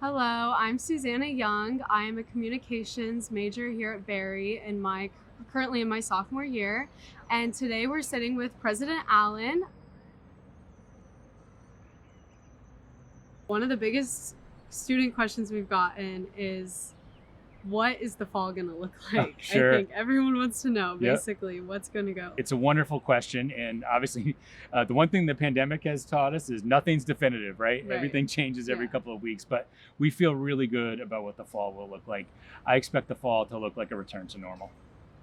Hello, I'm Susanna Young. I am a communications major here at Barry currently in my sophomore year. And today we're sitting with President Allen. One of the biggest student questions we've gotten is, what is the fall going to look like? Sure. I think everyone wants to know, Yep. basically, what's going to go. It's a wonderful question. And obviously, the one thing the pandemic has taught us is nothing's definitive, right? Right. Everything changes every Yeah. couple of weeks, but we feel really good about what the fall will look like. I expect the fall to look like a return to normal.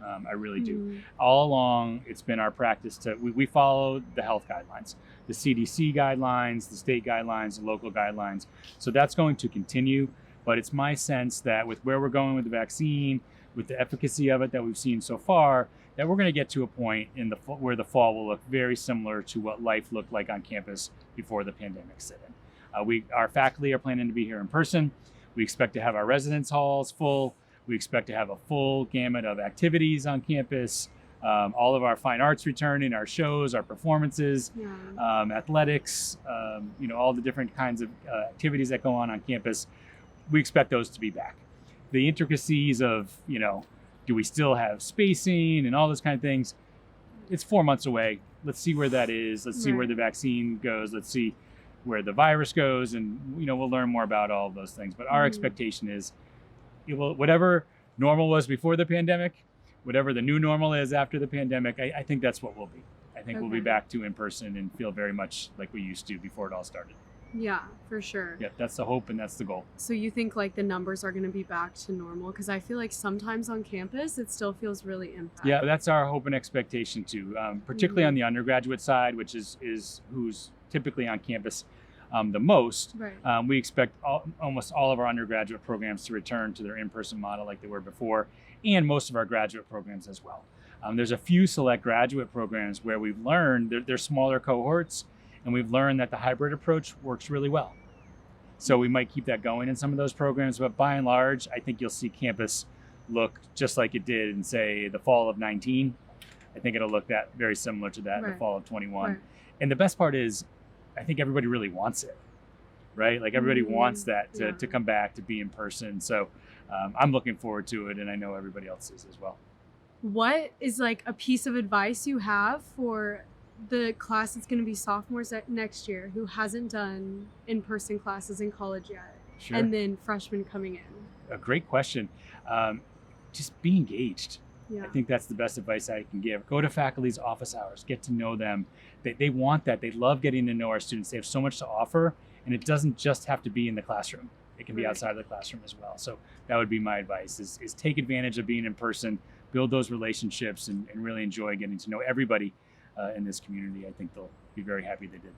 I really do. Mhm. All along, it's been our practice we follow the health guidelines, the CDC guidelines, the state guidelines, the local guidelines. So that's going to continue. But it's my sense that with where we're going with the vaccine, with the efficacy of it that we've seen so far, that we're going to get to a point where the fall will look very similar to what life looked like on campus before the pandemic set in. Our faculty are planning to be here in person. We expect to have our residence halls full. We expect to have a full gamut of activities on campus. All of our fine arts returning, our shows, our performances, Yeah. athletics, all the different kinds of activities that go on campus. We expect those to be back. The intricacies of, do we still have spacing and all those kind of things? It's 4 months away. Let's see where that is. Let's see where Right. the vaccine goes. Let's see where the virus goes. And, we'll learn more about all of those things. But our Mhm. expectation is whatever normal was before the pandemic, whatever the new normal is after the pandemic, I think that's what we'll be. I think we'll be Okay. back to in person and feel very much like we used to before it all started. Yeah, for sure. Yep, that's the hope and that's the goal. So you think like the numbers are going to be back to normal? Because I feel like sometimes on campus it still feels really impacted. Yeah, that's our hope and expectation too, particularly on the undergraduate side, which is who's typically on campus the most. Right. We expect almost all of our undergraduate programs to return to their in-person model like they were before, and most of our graduate programs as well. There's a few select graduate programs where we've learned they're smaller cohorts, and we've learned that the hybrid approach works really well. So we might keep that going in some of those programs, but by and large, I think you'll see campus look just like it did in, say, the fall of 19. I think it'll look that very similar to that in the Right. fall of 21. Right. And the best part is, I think everybody really wants it, right? Like everybody wants that Yeah. to come back, to be in person. So I'm looking forward to it, and I know everybody else is as well. What is like a piece of advice you have for the class that's going to be sophomores next year who hasn't done in-person classes in college yet? Sure. And then freshmen coming in? A great question. Just be engaged. Yeah. I think that's the best advice I can give. Go to faculty's office hours, get to know them. They want that. They love getting to know our students. They have so much to offer, and it doesn't just have to be in the classroom. It can be Right. outside of the classroom as well. So that would be my advice is take advantage of being in person, build those relationships, and really enjoy getting to know everybody in this community. I think they'll be very happy they did.